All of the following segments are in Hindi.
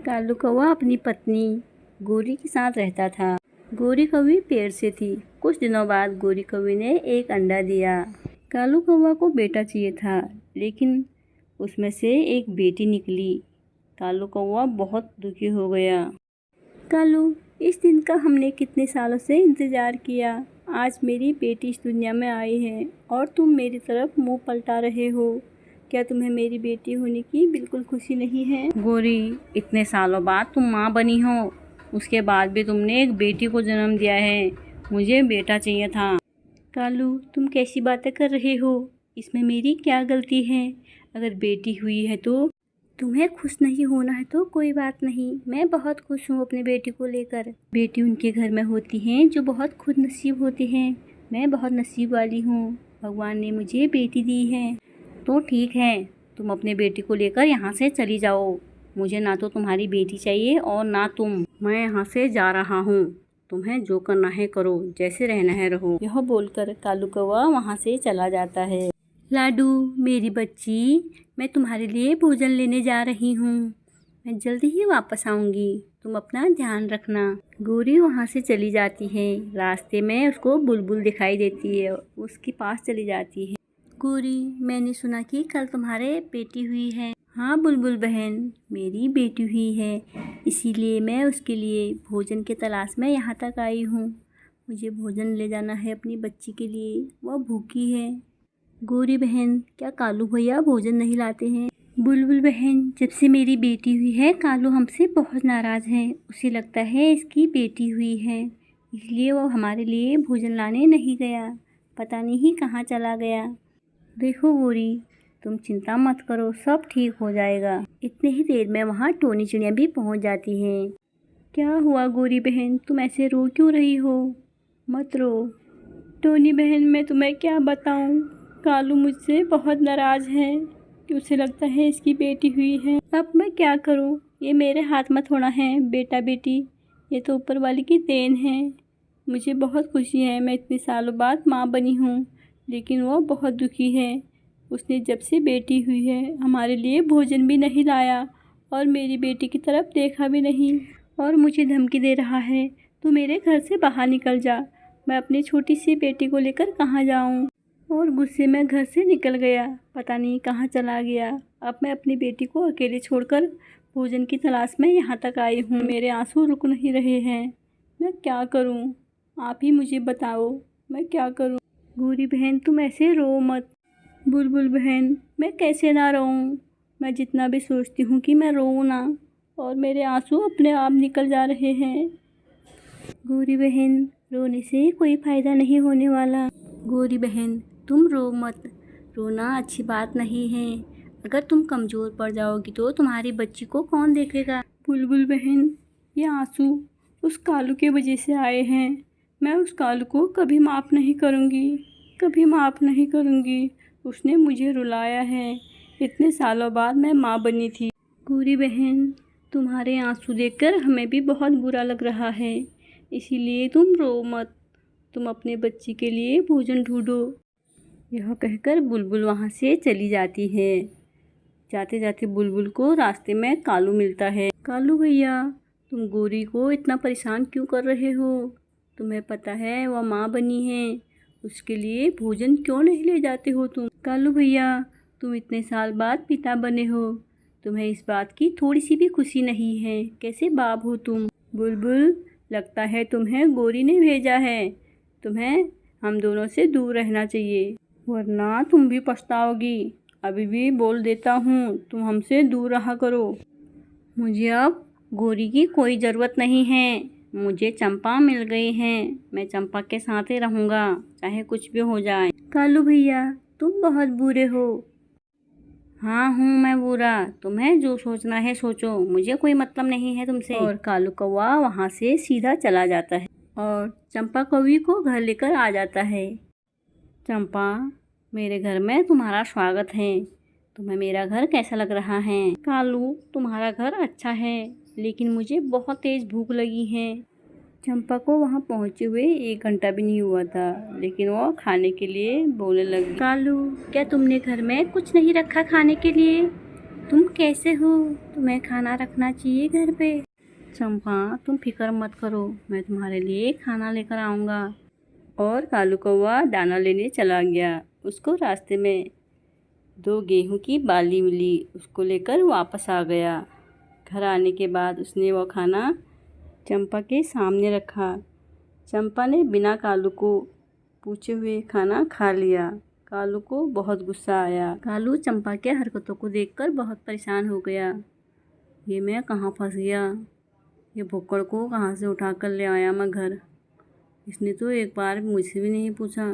कालू कौवा अपनी पत्नी गोरी के साथ रहता था। गोरी कौवी पेड़ से थी। कुछ दिनों बाद गोरी कौवी ने एक अंडा दिया। कालू कौवा को बेटा चाहिए था, लेकिन उसमें से एक बेटी निकली। कालू कौवा बहुत दुखी हो गया। कालू, इस दिन का हमने कितने सालों से इंतज़ार किया। आज मेरी बेटी इस दुनिया में आई है और तुम मेरी तरफ मुंह पलटा रहे हो। क्या तुम्हें मेरी बेटी होने की बिल्कुल खुशी नहीं है? गोरी, इतने सालों बाद तुम माँ बनी हो, उसके बाद भी तुमने एक बेटी को जन्म दिया है। मुझे बेटा चाहिए था। कालू, तुम कैसी बातें कर रहे हो? इसमें मेरी क्या गलती है? अगर बेटी हुई है तो तुम्हें खुश नहीं होना है तो कोई बात नहीं। मैं बहुत खुश हूँ अपनी बेटी को लेकर। बेटी उनके घर में होती हैं जो बहुत खुद नसीब होते हैं। मैं बहुत नसीब वाली हूँ। भगवान ने मुझे बेटी दी है। तो ठीक है, तुम अपने बेटी को लेकर यहाँ से चली जाओ। मुझे ना तो तुम्हारी बेटी चाहिए और ना तुम। मैं यहाँ से जा रहा हूँ। तुम्हें जो करना है करो, जैसे रहना है रहो। यह बोलकर कालू कौवा वहाँ से चला जाता है। लाडू, मेरी बच्ची, मैं तुम्हारे लिए भोजन लेने जा रही हूँ। मैं जल्दी ही वापस आऊँगी। तुम अपना ध्यान रखना। गोरी वहाँ से चली जाती है। रास्ते में उसको बुलबुल दिखाई देती है। उसके पास चली जाती है। गोरी, मैंने सुना कि कल तुम्हारे बेटी हुई है। हाँ बुलबुल बहन, मेरी बेटी हुई है, इसीलिए मैं उसके लिए भोजन के तलाश में यहाँ तक आई हूँ। मुझे भोजन ले जाना है अपनी बच्ची के लिए, वह भूखी है। गोरी बहन, क्या कालू भैया भोजन नहीं लाते हैं? बुलबुल बहन, जब से मेरी बेटी हुई है कालू हमसे बहुत नाराज़ है। उसे लगता है इसकी बेटी हुई है, इसलिए वो हमारे लिए भोजन लाने नहीं गया। पता नहीं कहाँ चला गया। देखो गोरी, तुम चिंता मत करो, सब ठीक हो जाएगा। इतने ही देर में वहाँ टोनी चिड़िया भी पहुँच जाती हैं। क्या हुआ गोरी बहन, तुम ऐसे रो क्यों रही हो? मत रो। टोनी बहन, मैं तुम्हें क्या बताऊँ, कालू मुझसे बहुत नाराज़ है कि उसे लगता है इसकी बेटी हुई है। अब मैं क्या करूँ? ये मेरे हाथ में थोड़ा है बेटा बेटी, ये तो ऊपर वाले की देन है। मुझे बहुत खुशी है, मैं इतने सालों बाद माँ बनी हूँ, लेकिन वो बहुत दुखी है। उसने जब से बेटी हुई है हमारे लिए भोजन भी नहीं लाया और मेरी बेटी की तरफ देखा भी नहीं, और मुझे धमकी दे रहा है तू मेरे घर से बाहर निकल जा। मैं अपनी छोटी सी बेटी को लेकर कहाँ जाऊँ? और गुस्से में घर से निकल गया, पता नहीं कहाँ चला गया। अब मैं अपनी बेटी को अकेले छोड़कर भोजन की तलाश में यहाँ तक आई हूँ। मेरे आंसू रुक नहीं रहे हैं। मैं क्या करूँ? आप ही मुझे बताओ, मैं क्या करूँ? गोरी बहन, तुम ऐसे रो मत। बुलबुल बहन, मैं कैसे ना रोऊँ? मैं जितना भी सोचती हूँ कि मैं रोऊँ ना, और मेरे आंसू अपने आप निकल जा रहे हैं। गोरी बहन, रोने से कोई फ़ायदा नहीं होने वाला। गोरी बहन, तुम रो मत। रोना अच्छी बात नहीं है। अगर तुम कमज़ोर पड़ जाओगी तो तुम्हारी बच्ची को कौन देखेगा? बुलबुल बहन, ये आंसू उस कालू के वजह से आए हैं। मैं उस कालू को कभी माफ़ नहीं करूँगी, कभी माफ़ नहीं करूँगी। उसने मुझे रुलाया है। इतने सालों बाद मैं माँ बनी थी। गोरी बहन, तुम्हारे आंसू देखकर हमें भी बहुत बुरा लग रहा है, इसीलिए तुम रो मत। तुम अपने बच्ची के लिए भोजन ढूंढो। यह कहकर बुलबुल वहाँ से चली जाती है। जाते जाते बुलबुल को रास्ते में कालू मिलता है। कालू भैया, तुम गोरी को इतना परेशान क्यों कर रहे हो? तुम्हें पता है वह माँ बनी है, उसके लिए भोजन क्यों नहीं ले जाते हो तुम? कालू भैया, तुम इतने साल बाद पिता बने हो, तुम्हें इस बात की थोड़ी सी भी खुशी नहीं है? कैसे बाप हो तुम? बुलबुल, लगता है तुम्हें गोरी ने भेजा है। तुम्हें हम दोनों से दूर रहना चाहिए, वरना तुम भी पछताओगी। अभी भी बोल देता हूँ, तुम हमसे दूर रहा करो। मुझे अब गोरी की कोई ज़रूरत नहीं है। मुझे चंपा मिल गई है। मैं चंपा के साथ ही रहूँगा, चाहे कुछ भी हो जाए। कालू भैया, तुम बहुत बुरे हो। हाँ हूँ मैं बुरा। तुम्हें जो सोचना है सोचो, मुझे कोई मतलब नहीं है तुमसे। और कालू कौवा वहाँ से सीधा चला जाता है और चंपा कौवी को घर लेकर आ जाता है। चंपा, मेरे घर में तुम्हारा स्वागत है। तुम्हें मेरा घर कैसा लग रहा है? कालू, तुम्हारा घर अच्छा है, लेकिन मुझे बहुत तेज़ भूख लगी है। चंपा को वहाँ पहुँचे हुए 1 घंटा भी नहीं हुआ था, लेकिन वो खाने के लिए बोलने लगी। कालू, क्या तुमने घर में कुछ नहीं रखा खाने के लिए? तुम कैसे हो? तुम्हें खाना रखना चाहिए घर पे। चंपा, तुम फिक्र मत करो, मैं तुम्हारे लिए खाना लेकर आऊँगा। और कालू कौवा दाना लेने चला गया। उसको रास्ते में 2 गेहूं की बाली मिली। उसको लेकर वापस आ गया। घर आने के बाद उसने वो खाना चंपा के सामने रखा। चंपा ने बिना कालू को पूछे हुए खाना खा लिया। कालू को बहुत गुस्सा आया। कालू चंपा के हरकतों को देखकर बहुत परेशान हो गया। ये मैं कहाँ फंस गया? ये भुक्कड़ को कहाँ से उठा कर ले आया मैं घर? इसने तो एक बार मुझसे भी नहीं पूछा।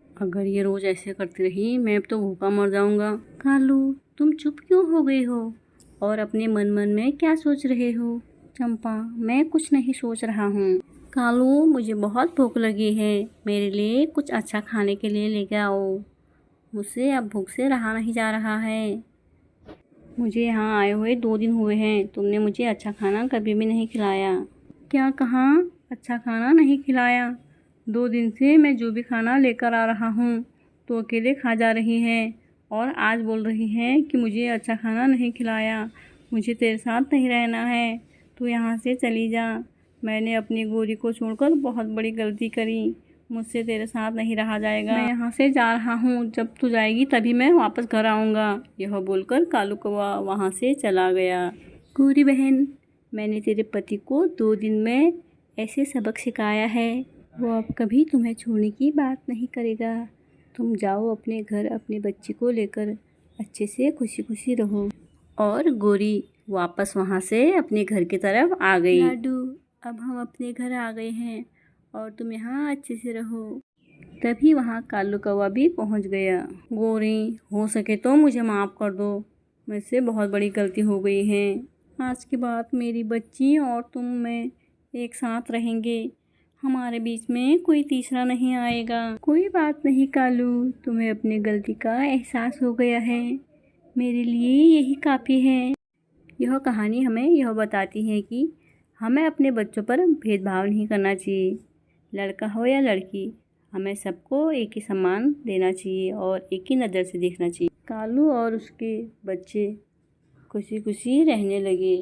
अगर ये रोज़ ऐसे करती रही मैं तो भूखा मर जाऊंगा। कालू, तुम चुप क्यों हो गई हो और अपने मन में क्या सोच रहे हो? चंपा, मैं कुछ नहीं सोच रहा हूँ। कालू, मुझे बहुत भूख लगी है, मेरे लिए कुछ अच्छा खाने के लिए लेके आओ। मुझसे अब भूख से रहा नहीं जा रहा है। मुझे यहाँ आए हुए 2 दिन हुए हैं, तुमने मुझे अच्छा खाना कभी भी नहीं खिलाया। क्या कहा? अच्छा खाना नहीं खिलाया? 2 दिन से मैं जो भी खाना लेकर आ रहा हूँ तो अकेले खा जा रही है और आज बोल रही है कि मुझे अच्छा खाना नहीं खिलाया। मुझे तेरे साथ नहीं रहना है, तू यहाँ से चली जा। मैंने अपनी गोरी को छोड़कर बहुत बड़ी गलती करी, मुझसे तेरे साथ नहीं रहा जाएगा। मैं यहाँ से जा रहा हूँ, जब तू जाएगी तभी मैं वापस घर आऊँगा। यह बोलकर कालू कौवा वहाँ से चला गया। गोरी बहन, मैंने तेरे पति को 2 दिन में ऐसे सबक सिखाया है, वो अब कभी तुम्हें छोड़ने की बात नहीं करेगा। तुम जाओ अपने घर, अपने बच्चे को लेकर अच्छे से खुशी खुशी रहो। और गोरी वापस वहाँ से अपने घर की तरफ आ गई। लाडू, अब हम अपने घर आ गए हैं और तुम यहाँ अच्छे से रहो। तभी वहाँ कालू कौवा भी पहुँच गया। गोरी, हो सके तो मुझे माफ़ कर दो, मुझसे बहुत बड़ी गलती हो गई है। आज के बाद मेरी बच्ची और तुम मैं एक साथ रहेंगे, हमारे बीच में कोई तीसरा नहीं आएगा। कोई बात नहीं कालू, तुम्हें अपनी गलती का एहसास हो गया है, मेरे लिए यही काफ़ी है। यह कहानी हमें यह बताती है कि हमें अपने बच्चों पर भेदभाव नहीं करना चाहिए। लड़का हो या लड़की, हमें सबको एक ही सम्मान देना चाहिए और एक ही नज़र से देखना चाहिए। कालू और उसके बच्चे खुशी खुशी रहने लगे।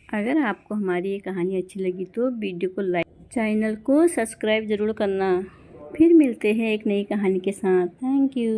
अगर आपको हमारी ये कहानी अच्छी लगी तो वीडियो को लाइक, चैनल को सब्सक्राइब ज़रूर करना। फिर मिलते हैं एक नई कहानी के साथ। Thank you.